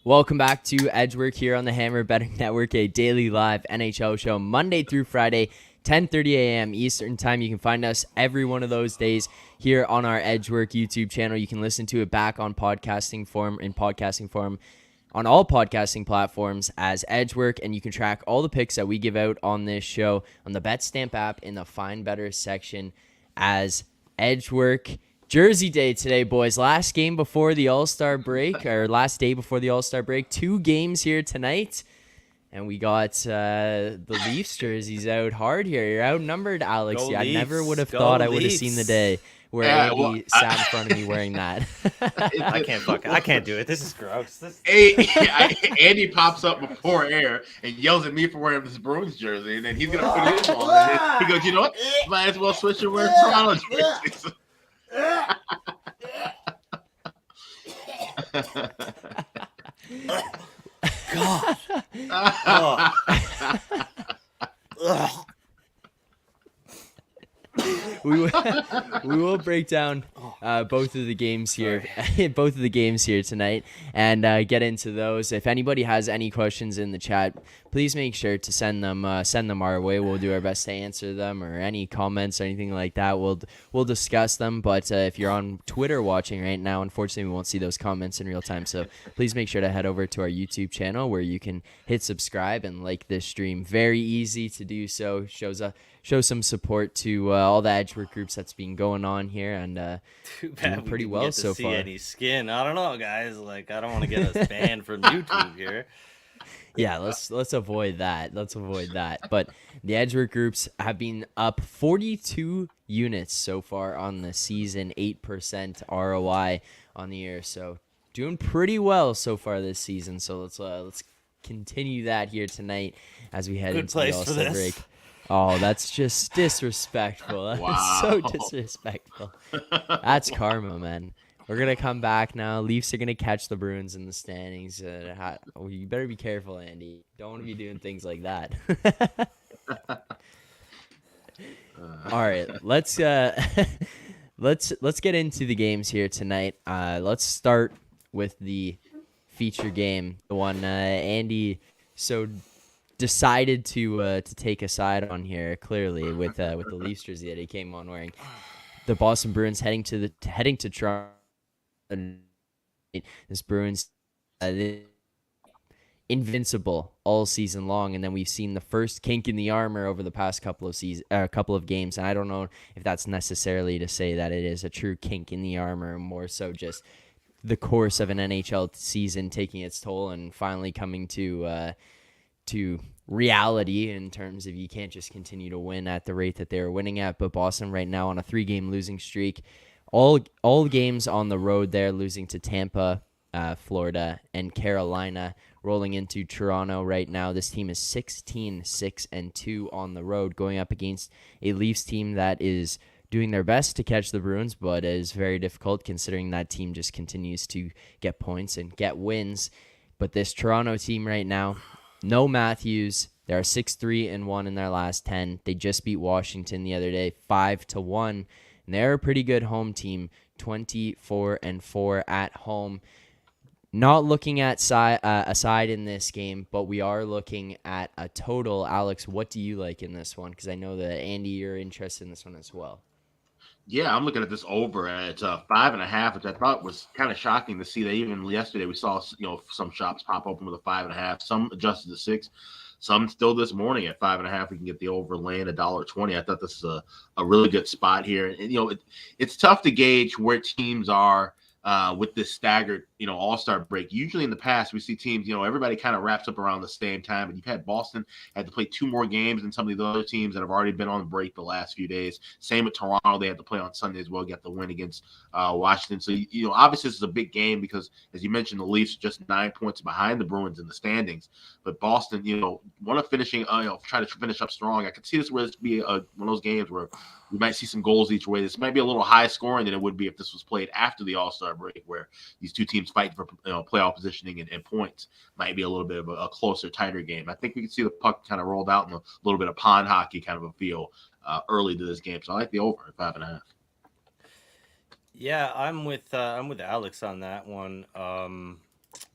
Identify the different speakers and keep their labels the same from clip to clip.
Speaker 1: Welcome back to Edgework here on the Hammer Betting Network, a daily live NHL show Monday through Friday, 10:30 a.m. Eastern Time. You can find us every one of those days here on our Edgework YouTube channel. You can listen to it back on podcasting form on all podcasting platforms as Edgework, and you can track all the picks that we give out on this show on the BetStamp app in the Find Better section as Edgework. Jersey Day today, boys. Last game before the All-Star break, or last day before the All-Star break. 2 games here tonight, and we got the Leafs jerseys out hard here. You're outnumbered, Alex.
Speaker 2: Go
Speaker 1: I
Speaker 2: Leafs.
Speaker 1: never would have
Speaker 2: Go
Speaker 1: thought I would have
Speaker 2: Leafs.
Speaker 1: seen the day where Andy sat in front of me wearing that.
Speaker 2: I can't do it. This is gross.
Speaker 3: Andy pops up before air and yells at me for wearing this Bruins jersey, and then he's gonna put his on. And he goes, "You know what? Might as well switch and wear Toronto jerseys."
Speaker 2: God.
Speaker 1: we will break down both of the games here, tonight, and get into those. If anybody has any questions in the chat, please make sure to send them our way. We'll do our best to answer them, or any comments or anything like that. We'll discuss them. But if you're on Twitter watching right now, unfortunately, we won't see those comments in real time. So please make sure to head over to our YouTube channel where you can hit subscribe and like this stream. Very easy to do so. Show some support to all the Edgework groups that's been going on here, and
Speaker 2: Too bad
Speaker 1: doing pretty well
Speaker 2: get to
Speaker 1: so
Speaker 2: see
Speaker 1: far.
Speaker 2: Any skin? I don't know, guys. Like, I don't want to get us banned from YouTube here.
Speaker 1: Yeah, let's avoid that. But the Edgework groups have been up 42 units so far on the season, 8% ROI on the year. So doing pretty well so far this season. So let's continue that here tonight as we head
Speaker 2: Good
Speaker 1: into
Speaker 2: place
Speaker 1: the
Speaker 2: for
Speaker 1: All-Star
Speaker 2: this.
Speaker 1: break. Oh, that's just disrespectful. That's
Speaker 3: Wow.
Speaker 1: so disrespectful. That's karma, man. We're going to come back now. Leafs are going to catch the Bruins in the standings. You better be careful, Andy. Don't want to be doing things like that. All right, let's get into the games here tonight. Let's start with the feature game, the one Andy decided to take a side on here, clearly with the Leafs jersey that he came on wearing. The Boston Bruins heading to Toronto. This Bruins invincible all season long, and then we've seen the first kink in the armor over the past couple of games. And I don't know if that's necessarily to say that it is a true kink in the armor, more so just the course of an NHL season taking its toll and finally coming to reality in terms of you can't just continue to win at the rate that they were winning at. But Boston right now on a 3-game losing streak, all games on the road. They're losing to Tampa, Florida, and Carolina, rolling into Toronto right now. This team is 16-6-2 on the road, going up against a Leafs team that is doing their best to catch the Bruins, but is very difficult considering that team just continues to get points and get wins. But this Toronto team right now, no Matthews. They are 6-3-1 in their last 10. They just beat Washington the other day, 5-1. And they're a pretty good home team, 24-4 at home. Not looking at a side in this game, but we are looking at a total. Alex, what do you like in this one? Because I know that, Andy, you're interested in this one as well.
Speaker 3: Yeah, I'm looking at this over at 5.5, which I thought was kind of shocking to see that even yesterday we saw some shops pop open with a 5.5, some adjusted to 6, some still this morning at 5.5. We can get the over laying $1.20. I thought this is a really good spot here, and it's tough to gauge where teams are with this staggered All-Star break. Usually in the past we see teams, everybody kind of wraps up around the same time, but you've had Boston had to play 2 more games than some of the other teams that have already been on break the last few days. Same with Toronto. They had to play on Sunday as well, get the win against Washington. So obviously this is a big game because, as you mentioned, the Leafs are just 9 points behind the Bruins in the standings, but Boston want to try to finish up strong. I could see this where this be one of those games where we might see some goals each way. This might be a little high scoring than it would be if this was played after the All-Star break, where these two teams fight for playoff positioning and points. Might be a little bit of a closer, tighter game. I think we can see the puck kind of rolled out in a little bit of pond hockey kind of a feel early to this game. So I like the over at 5.5.
Speaker 2: Yeah, I'm with Alex on that one.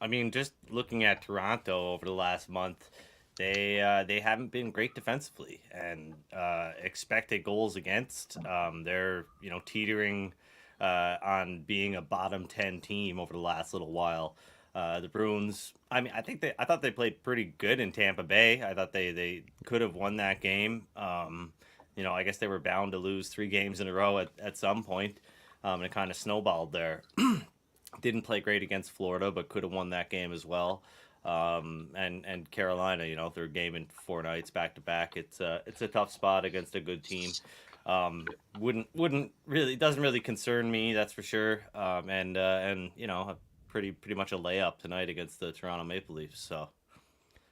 Speaker 2: I mean, just looking at Toronto over the last month, they haven't been great defensively, and expected goals against. They're teetering on being a bottom 10 team over the last little while. The Bruins. I mean, I thought they played pretty good in Tampa Bay. I thought they could have won that game. I guess they were bound to lose 3 games in a row at some point, and it kind of snowballed there. Didn't play great against Florida, but could have won that game as well. And Carolina, their game in 4 nights back to back. It's a tough spot against a good team. Wouldn't really doesn't really concern me, that's for sure. And pretty much a layup tonight against the Toronto Maple Leafs. So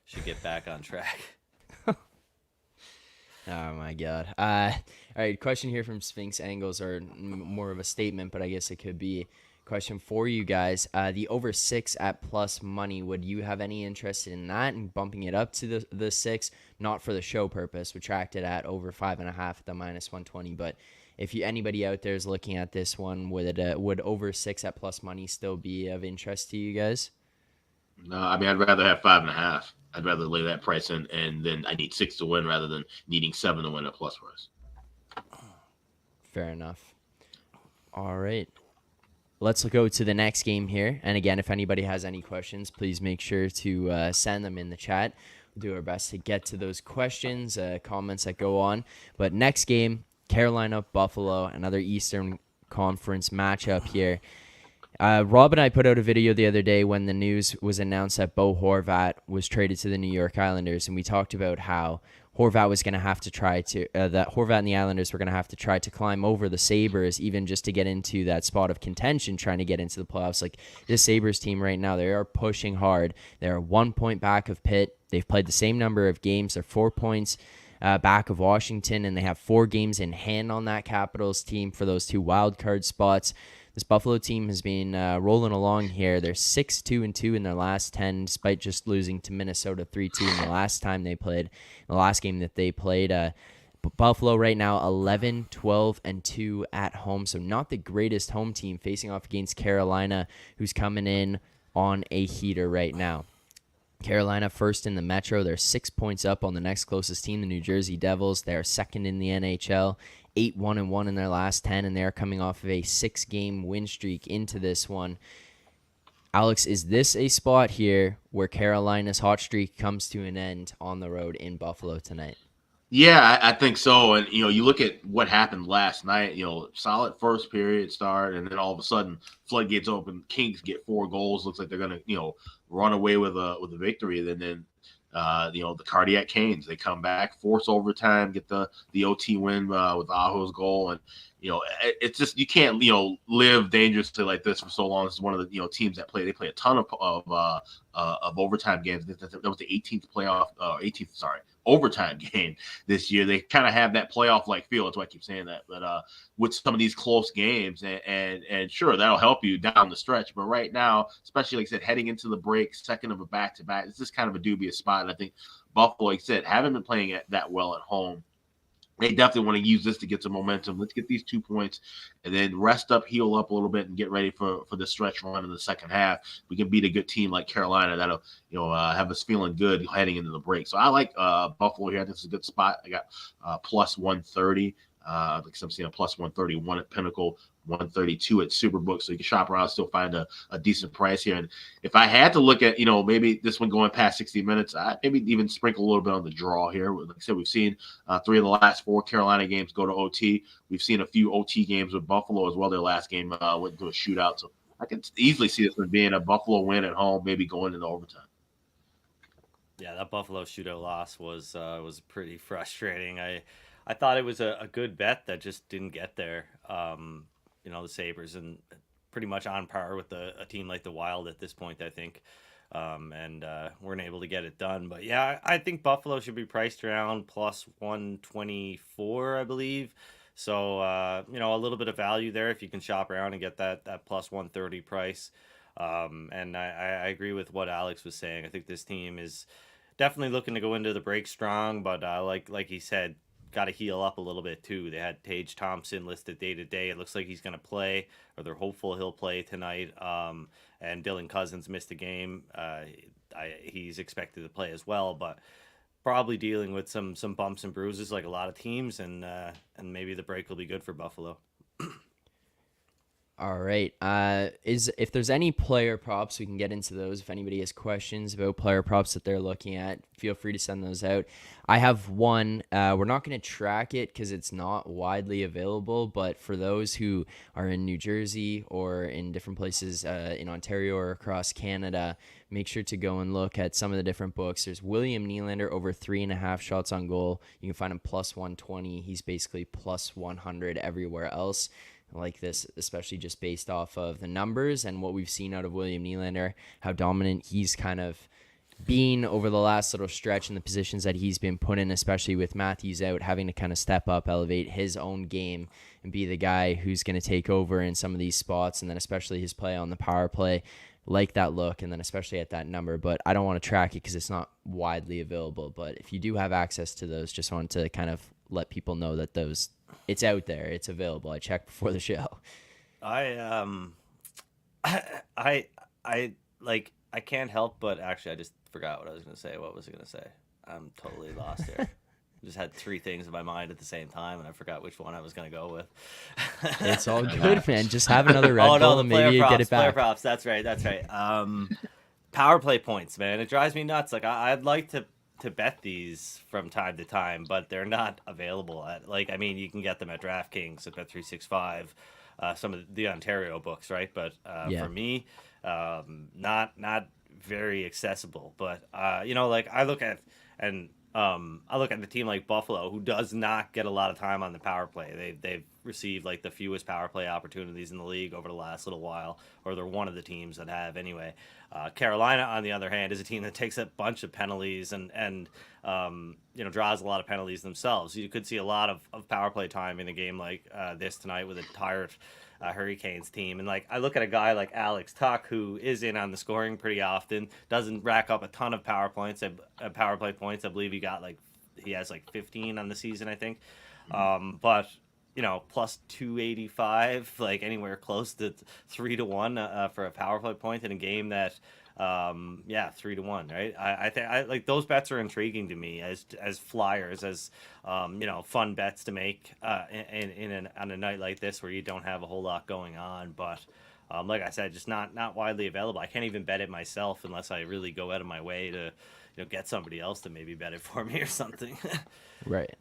Speaker 2: should get back on track.
Speaker 1: Oh my God. All right. Question here from Sphinx Angles, or more of a statement, but I guess it could be a question for you guys. The over 6 at plus money. Would you have any interest in that and bumping it up to the 6? Not for the show purpose. We tracked it at over 5.5 at the -120. But if anybody out there is looking at this one, would over 6 at plus money still be of interest to you guys?
Speaker 3: No, I mean, I'd rather have 5.5. I'd rather lay that price in, and then I need 6 to win rather than needing 7 to win at plus price.
Speaker 1: Fair enough. All right. Let's go to the next game here. And again, if anybody has any questions, please make sure to send them in the chat. We'll do our best to get to those questions, comments that go on. But next game, Carolina, Buffalo, another Eastern Conference matchup here. Rob and I put out a video the other day when the news was announced that Bo Horvat was traded to the New York Islanders, and we talked about how Horvat was going to have to that Horvat and the Islanders were going to have to try to climb over the Sabres, even just to get into that spot of contention, trying to get into the playoffs. Like this Sabres team right now, they are pushing hard. They're 1 point back of Pitt. They've played the same number of games. They're 4 points back of Washington, and they have 4 games in hand on that Capitals team for those 2 wild card spots. This Buffalo team has been rolling along here. They're 6-2-2 in their last 10, despite just losing to Minnesota 3-2 in the last time they played, the last game that they played. Buffalo right now 11-12-2 at home, so not the greatest home team, facing off against Carolina, who's coming in on a heater right now. Carolina first in the Metro. They're 6 points up on the next closest team, the New Jersey Devils. They're second in the NHL, 8-1-1 in their last 10, and they're coming off of a 6-game win streak into this one. Alex, is this a spot here where Carolina's hot streak comes to an end on the road in Buffalo tonight?
Speaker 3: Yeah, I think so. And, you look at what happened last night, solid first period start, and then all of a sudden floodgates open, Kings get 4 goals. Looks like they're going to, run away with a victory. And then, the Cardiac Canes, they come back, force overtime, get the OT win with Aho's goal. And, it's just, you can't, live dangerously like this for so long. This is one of the, teams that they play a ton of overtime games. That was the 18th overtime game this year. They kind of have that playoff-like feel. That's why I keep saying that. But with some of these close games, and sure, that'll help you down the stretch. But right now, especially like I said, heading into the break, second of a back-to-back, it's just kind of a dubious spot. And I think Buffalo, like I said, haven't been playing that well at home. They definitely want to use this to get some momentum. Let's get these 2 points and then rest up, heal up a little bit, and get ready for the stretch run in the second half. We can beat a good team like Carolina that'll have us feeling good heading into the break. So I like Buffalo here. I think it's a good spot. I got plus 130. Like I'm seeing a plus 131 at Pinnacle, 132 at Superbook. So you can shop around, still find a decent price here. And if I had to look at, maybe this one going past 60 minutes, I'd maybe even sprinkle a little bit on the draw here. Like I said, we've seen 3 of the last 4 Carolina games go to OT. We've seen a few OT games with Buffalo as well. Their last game went into a shootout. So I can easily see this one being a Buffalo win at home, maybe going into overtime.
Speaker 2: Yeah, that Buffalo shootout loss was pretty frustrating. I thought it was a good bet that just didn't get there. The Sabres, and pretty much on par with a team like the Wild at this point, I think, and weren't able to get it done. But yeah, I think Buffalo should be priced around plus 124, I believe. So a little bit of value there if you can shop around and get that plus 130 price. And I agree with what Alex was saying. I think this team is definitely looking to go into the break strong, but like he said, got to heal up a little bit too. They had Tage Thompson listed day to day. It looks like he's going to play, or they're hopeful he'll play tonight. And Dylan Cousins missed a game. He's expected to play as well, but probably dealing with some bumps and bruises like a lot of teams, and maybe the break will be good for Buffalo.
Speaker 1: All right. If there's any player props, we can get into those. If anybody has questions about player props that they're looking at, feel free to send those out. I have one. We're not going to track it because it's not widely available, but for those who are in New Jersey or in different places in Ontario or across Canada, make sure to go and look at some of the different books. There's William Nylander over 3.5 shots on goal. You can find him plus 120. He's basically plus 100 everywhere else. Like this, especially just based off of the numbers and what we've seen out of William Nylander, how dominant he's kind of been over the last little stretch in the positions that he's been put in, especially with Matthews out, having to kind of step up, elevate his own game, and be the guy who's going to take over in some of these spots, and then especially his play on the power play, like that look, and then especially at that number. But I don't want to track it because it's not widely available. But if you do have access to those, just want to kind of let people know that it's out there, it's available. I checked before the show.
Speaker 2: I can't help but actually I just forgot what I was going to say. What was I going to say? I'm totally lost here. Just had three things in my mind at the same time, and I forgot which one I was going to go with.
Speaker 1: It's all good, man. Just have another Red Bull and maybe you get it back.
Speaker 2: Player props. That's right. Power play points, man. It drives me nuts. Like I'd like to bet these from time to time, but they're not available at you can get them at DraftKings at Bet365, some of the Ontario books, right? But for me, not very accessible. But I look at the team like Buffalo, who does not get a lot of time on the power play. They've received like the fewest power play opportunities in the league over the last little while, or they're one of the teams that have anyway. Carolina, on the other hand, is a team that takes a bunch of penalties and draws a lot of penalties themselves. You could see a lot of power play time in a game like this tonight with a tired Hurricanes team. And I look at a guy like Alex Tuck, who is in on the scoring pretty often, doesn't rack up a ton of power play points. I believe he has 15 on the season, I think. But plus 285, anywhere close to 3-1 for a power play point in a game that 3-1, right? I think those bets are intriguing to me as flyers, as fun bets to make on a night like this where you don't have a whole lot going on. But like I said, just not widely available. I can't even bet it myself unless I really go out of my way to get somebody else to maybe bet it for me or something.
Speaker 1: Right.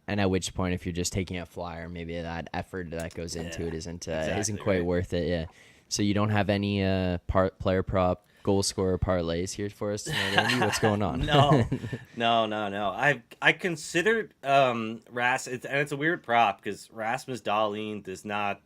Speaker 1: And at which point, if you're just taking a flyer, maybe that effort that goes into it isn't quite worth it. Yeah. So you don't have any player prop goal scorer parlays here for us tonight, Andy? What's going on?
Speaker 2: No. I considered and it's a weird prop because Rasmus Dahlin does not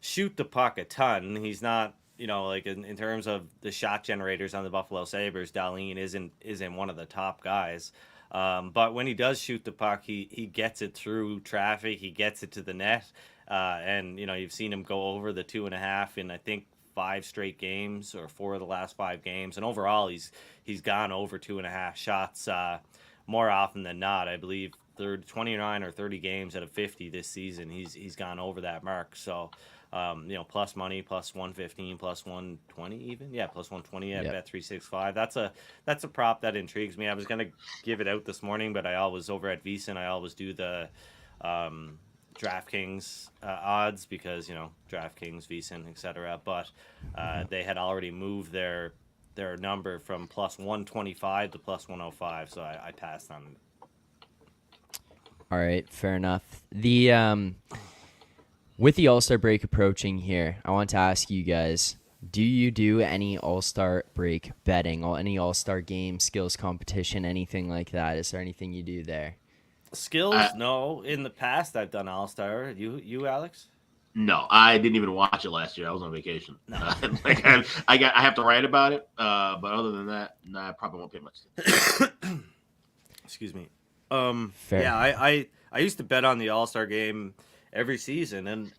Speaker 2: shoot the puck a ton. He's not, in terms of the shot generators on the Buffalo Sabres, Dahlin isn't one of the top guys. But when he does shoot the puck, he gets it through traffic. He gets it to the net. And you've seen him go over the 2.5 in, I think, 5 straight games, or 4 of the last 5 games. And overall, he's gone over 2.5 shots more often than not. I believe 29 or 30 games out of 50 this season, he's gone over that mark. So, plus money, plus 115, plus 120 even. Yeah, plus 120 at Bet365. That's a prop that intrigues me. I was going to give it out this morning, but I always, over at VSiN, I always do the DraftKings odds because, DraftKings, VSiN, etc. But they had already moved their number from plus 125 to plus 105, so I passed on it.
Speaker 1: All right, fair enough. With the All-Star break approaching here, I want to ask you guys, do you do any All-Star break betting or any All-Star game, skills competition, anything like that? Is there anything you do there?
Speaker 2: Skills? No. In the past, I've done All-Star. You, Alex?
Speaker 3: No, I didn't even watch it last year. I was on vacation. No. I have to write about it. But other than that, no, I probably won't pay much attention.
Speaker 2: Excuse me.
Speaker 1: Fair.
Speaker 2: Yeah, I used to bet on the All-Star game every season, and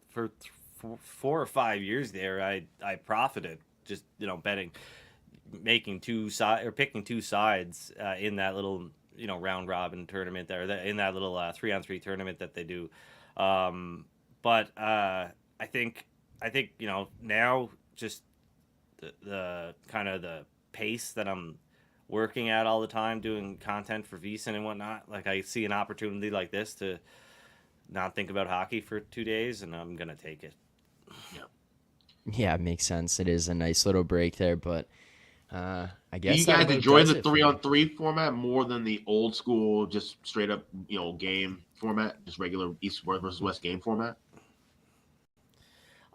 Speaker 2: for 4 or 5 years there, I profited just betting, picking two sides in that little round robin tournament there, in that little 3-on-3 tournament that they do. But I think now just the kind of the pace that I'm working at all the time, doing content for VSiN and whatnot. Like I see an opportunity like this to not think about hockey for 2 days, and I'm gonna take it.
Speaker 1: Yeah, it makes sense. It is a nice little break there, but I
Speaker 3: Do
Speaker 1: guess
Speaker 3: you
Speaker 1: that
Speaker 3: guys
Speaker 1: about
Speaker 3: enjoy
Speaker 1: does
Speaker 3: the
Speaker 1: it for me.
Speaker 3: 3-on-3 format more than the old school, just straight up, game format, just regular East versus West game format?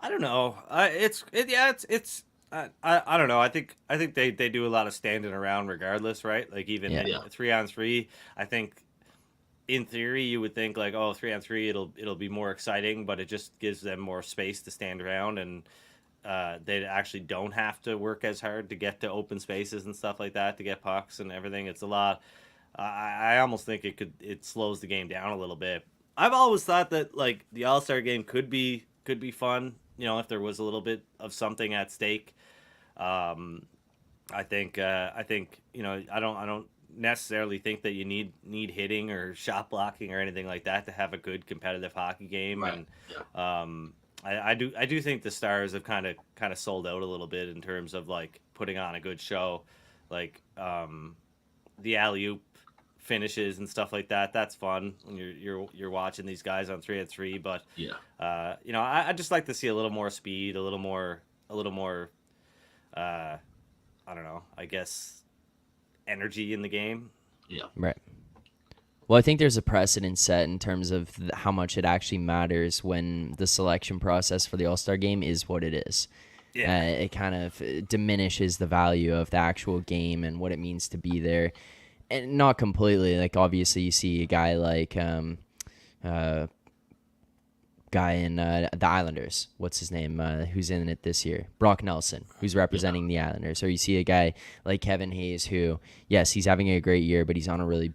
Speaker 2: I don't know. I don't know. I think they do a lot of standing around regardless, right? Like even
Speaker 1: Yeah.
Speaker 3: Yeah.
Speaker 2: 3-on-3. I think in theory you would think like, oh, 3-on-3 it'll be more exciting, but it just gives them more space to stand around, and they actually don't have to work as hard to get to open spaces and stuff like that to get pucks and everything. It's a lot. I almost think it slows the game down a little bit. I've always thought that like the All-Star game could be fun, if there was a little bit of something at stake. Um, I think I don't necessarily think that you need hitting or shot blocking or anything like that to have a good competitive hockey game.
Speaker 3: Right.
Speaker 2: And
Speaker 3: Yeah.
Speaker 2: I do think the Stars have kind of sold out a little bit in terms of like putting on a good show, like the alley oop finishes and stuff like that. That's fun when you're watching these guys on 3-on-3. But
Speaker 3: Yeah.
Speaker 2: I just like to see a little more speed, a little more. Uh, I don't know. I guess energy in the game.
Speaker 3: Yeah.
Speaker 1: Right. Well, I think there's a precedent set in terms of how much it actually matters when the selection process for the All-Star game is what it is.
Speaker 2: Yeah.
Speaker 1: It kind of diminishes the value of the actual game and what it means to be there. And not completely. Like, obviously, you see a guy like guy in the Islanders. What's his name? Who's in it this year? Brock Nelson, who's representing the Islanders. Or you see a guy like Kevin Hayes, who, yes, he's having a great year, but he's on a really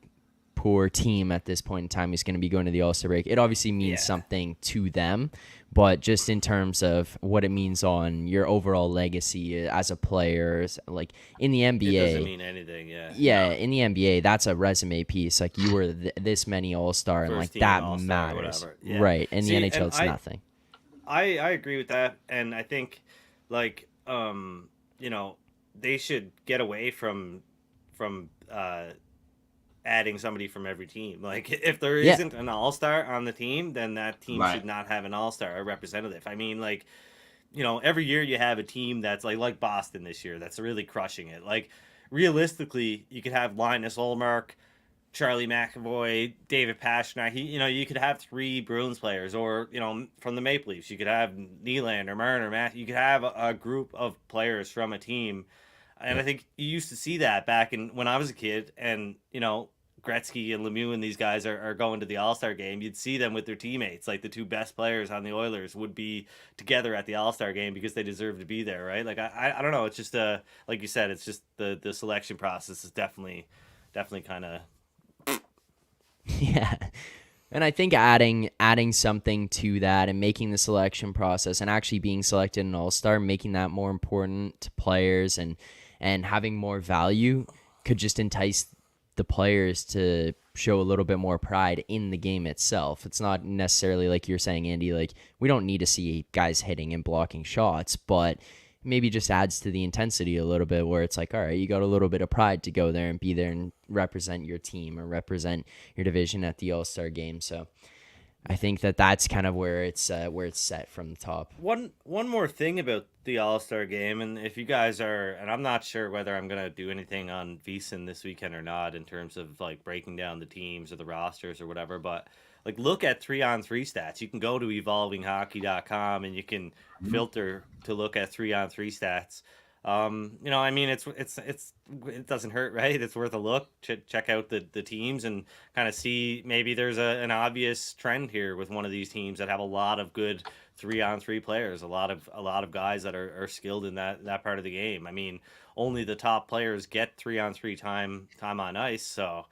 Speaker 1: poor team at this point in time. He's going to be going to the All-Star break. It obviously means something to them, but just in terms of what it means on your overall legacy as a player, like in the NBA,
Speaker 2: It doesn't mean anything. Yeah.
Speaker 1: yeah, in the NBA, that's a resume piece. Like you were this many All-Star, and
Speaker 2: First
Speaker 1: like
Speaker 2: team
Speaker 1: that
Speaker 2: All-Star or
Speaker 1: matters,
Speaker 2: whatever. Yeah.
Speaker 1: right? In the
Speaker 2: See,
Speaker 1: NHL,
Speaker 2: and
Speaker 1: it's nothing.
Speaker 2: I agree with that, and I think like they should get away from adding somebody from every team. Like if there
Speaker 1: Yeah.
Speaker 2: isn't an all-star on the team, then that team
Speaker 3: Right.
Speaker 2: should not have an all-star, a representative. I mean, like every year you have a team that's like Boston this year that's really crushing it. Like realistically, you could have Linus Ullmark, Charlie McAvoy, David Pastrnak. You could have 3 Bruins players, or from the Maple Leafs, you could have Nylander, Marner, Matt. You could have a group of players from a team, and I think you used to see that back when I was a kid, and Gretzky and Lemieux and these guys are going to the All-Star game. You'd see them with their teammates, like the 2 best players on the Oilers would be together at the All-Star game because they deserve to be there, right? Like I don't know. It's just like you said, it's just the selection process is definitely kind of.
Speaker 1: Yeah. And I think adding something to that and making the selection process and actually being selected an All-Star, making that more important to players and having more value could just entice the players to show a little bit more pride in the game itself. It's not necessarily like you're saying, Andy, like we don't need to see guys hitting and blocking shots, but maybe just adds to the intensity a little bit where it's like, all right, you got a little bit of pride to go there and be there and represent your team or represent your division at the All-Star game. So I think that's kind of where it's set from the top.
Speaker 2: One more thing about the All-Star game, and if you guys are, and I'm not sure whether I'm gonna do anything on VSiN this weekend or not in terms of like breaking down the teams or the rosters or whatever, but like look at 3-on-3 stats. You can go to evolvinghockey.com and you can filter to look at 3-on-3 stats. I mean, it doesn't hurt, right? It's worth a look. Check out the teams and kind of see maybe there's an obvious trend here with one of these teams that have a lot of good 3-on-3 players, a lot of guys that are skilled in that part of the game. I mean, only the top players get 3-on-3 time on ice, so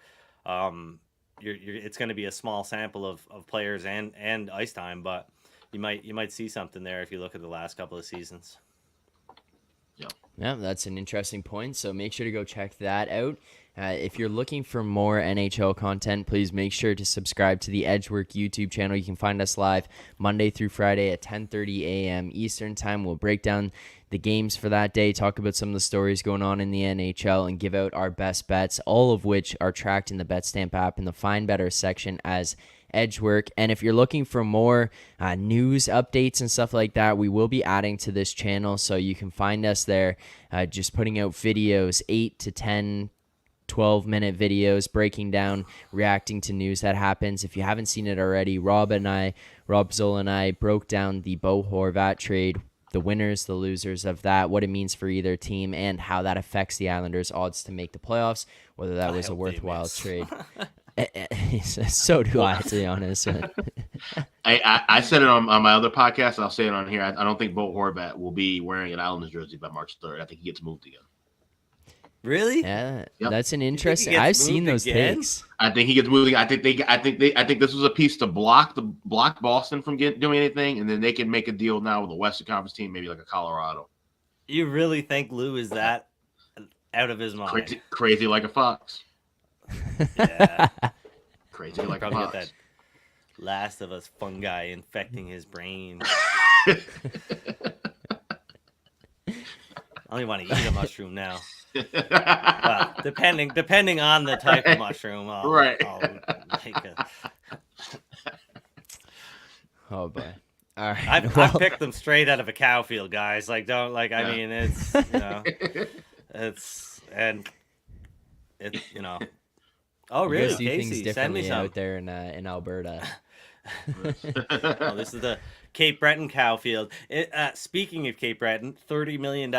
Speaker 2: it's going to be a small sample of players and ice time, but you might see something there if you look at the last couple of seasons.
Speaker 1: Yeah, that's an interesting point. So make sure to go check that out. If you're looking for more NHL content, please make sure to subscribe to the Edgework YouTube channel. You can find us live Monday through Friday at 10:30 a.m. Eastern Time. We'll break down the games for that day, talk about some of the stories going on in the NHL, and give out our best bets, all of which are tracked in the BetStamp app in the Find Better section as Edgework. And if you're looking for more news updates and stuff like that, we will be adding to this channel, so you can find us there, just putting out videos, 8 to 10 12-minute videos breaking down, reacting to news that happens. If you haven't seen it already, Rob Zoll and I broke down the Bo Horvat trade, the winners, the losers of that, what it means for either team, and how that affects the Islanders' odds to make the playoffs, whether that was a worthwhile trade. So do I, to be honest.
Speaker 3: I said it on my other podcast. I'll say it on here. I don't think Bo Horvat will be wearing an Islanders jersey by March 3rd. I think he gets moved again.
Speaker 2: Really?
Speaker 1: Yeah,
Speaker 3: Yep.
Speaker 1: That's an interesting. I've seen those takes.
Speaker 3: I think he gets moved. I think this was a piece to block Boston from doing anything, and then they can make a deal now with a Western Conference team, maybe like a Colorado.
Speaker 2: You really think Lou is that out of his mind?
Speaker 3: Crazy like a fox.
Speaker 2: Yeah.
Speaker 3: Crazy like a
Speaker 2: Probably
Speaker 3: fox.
Speaker 2: got that Last of Us fungi infecting his brain. I only want to eat a mushroom now. Well, depending on the type of mushroom, I'll make a...
Speaker 1: Oh boy! All right,
Speaker 2: I've picked them straight out of a cow field, guys. Like, don't like. I mean, it's Oh, really?
Speaker 1: You guys do
Speaker 2: Casey,
Speaker 1: things
Speaker 2: send me
Speaker 1: differently
Speaker 2: some.
Speaker 1: out there in Alberta.
Speaker 2: Oh, this is the Cape Breton cow field. Speaking of Cape Breton, $30 million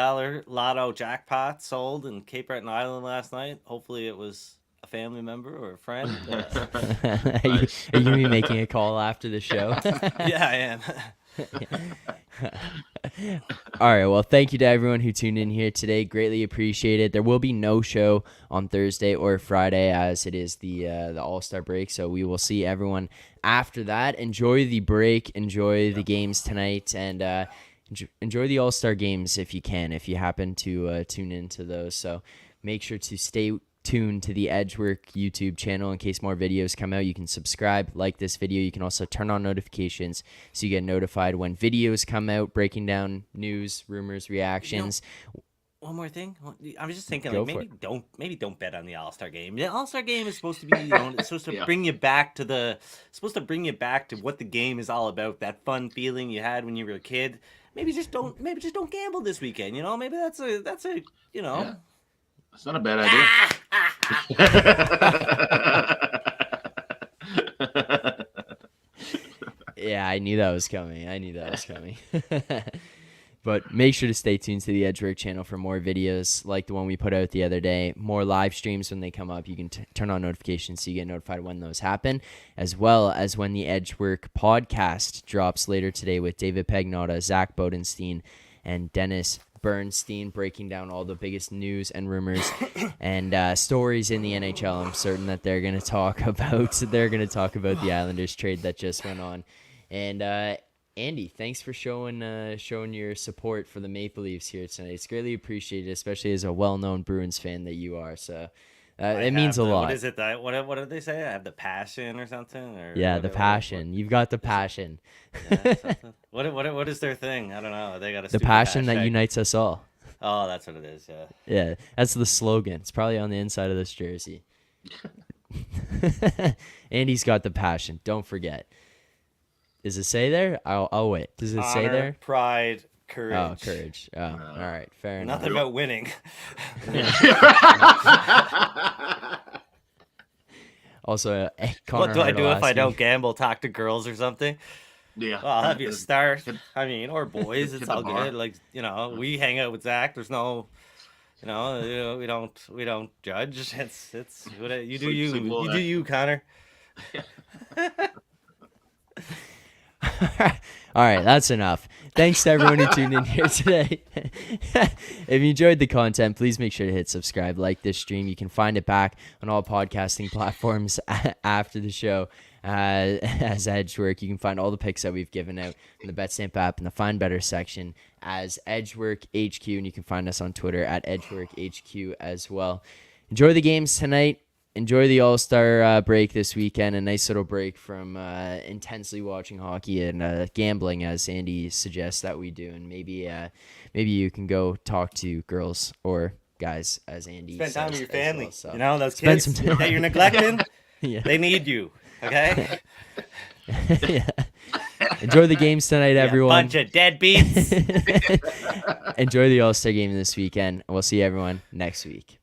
Speaker 2: lotto jackpot sold in Cape Breton Island last night. Hopefully it was a family member or a friend.
Speaker 1: Are you going to be making a call after the show?
Speaker 2: Yeah, I am.
Speaker 1: All right. Well, thank you to everyone who tuned in here today. Greatly appreciated. There will be no show on Thursday or Friday as it is the All-Star break. So we will see everyone after that. Enjoy the break. Enjoy the games tonight. And enjoy the All-Star games if you can, if you happen to tune into those. So make sure to stay tuned to the Edgework YouTube channel in case more videos come out. You can subscribe, like this video. You can also turn on notifications so you get notified when videos come out, breaking down news, rumors, reactions.
Speaker 2: One more thing. I was just thinking,
Speaker 1: Go
Speaker 2: like,
Speaker 1: for
Speaker 2: maybe don't bet on the All-Star game. The All-Star game is supposed to be, it's supposed to bring you back to what the game is all about. That fun feeling you had when you were a kid. Maybe just don't gamble this weekend. Maybe that's a
Speaker 3: Yeah. That's not a bad idea.
Speaker 1: Yeah, I knew that was coming. But make sure to stay tuned to the Edgework channel for more videos like the one we put out the other day. More live streams when they come up. You can turn on notifications so you get notified when those happen, as well as when the Edgework podcast drops later today with David Pagnotta, Zach Bodenstein, and Dennis Bernstein, breaking down all the biggest news and rumors and stories in the NHL. I'm certain that they're going to talk about the Islanders trade that just went on. And Andy, thanks for showing your support for the Maple Leafs here tonight. It's greatly appreciated, especially as a well-known Bruins fan that you are. So it means a lot.
Speaker 2: What is it? What did they say? I have the passion or something?
Speaker 1: The passion. You've got the passion.
Speaker 2: Yeah, what is their thing? I don't know. They got
Speaker 1: the passion that unites us all.
Speaker 2: Oh, that's what it is. Yeah.
Speaker 1: Yeah, that's the slogan. It's probably on the inside of this jersey. Andy's got the passion. Don't forget. Does it say there? I'll wait. Does it say there?
Speaker 2: Pride, courage.
Speaker 1: Oh, courage. Oh, all right. Fair enough.
Speaker 2: Nothing about winning.
Speaker 1: Also, Connor,
Speaker 2: what do I do if I don't gamble? Talk to girls or something?
Speaker 3: Yeah.
Speaker 2: Well, I'll have you a start. I mean, or boys. It's
Speaker 3: the
Speaker 2: all
Speaker 3: bar.
Speaker 2: good. Like, we hang out with Zach. There's no, we don't judge. It's what you do. You do you, Connor.
Speaker 1: All right, that's enough. Thanks to everyone who tuned in here today. If you enjoyed the content, please make sure to hit subscribe, like this stream. You can find it back on all podcasting platforms after the show. as Edgework. You can find all the picks that we've given out in the BetStamp app in the Find Better section as Edgework HQ, and you can find us on Twitter at Edgework HQ as well. Enjoy the games tonight. Enjoy the All-Star break this weekend. A nice little break from intensely watching hockey and gambling, as Andy suggests that we do. And maybe you can go talk to girls or guys, as Andy
Speaker 2: Spend time with your family.
Speaker 1: Well, so.
Speaker 2: Those
Speaker 1: Spend
Speaker 2: kids
Speaker 1: some time.
Speaker 2: that you're neglecting,
Speaker 1: Yeah.
Speaker 2: they need you. Okay?
Speaker 1: Yeah. Enjoy the games tonight, everyone.
Speaker 2: Bunch of deadbeats.
Speaker 1: Enjoy the All-Star game this weekend. We'll see everyone next week.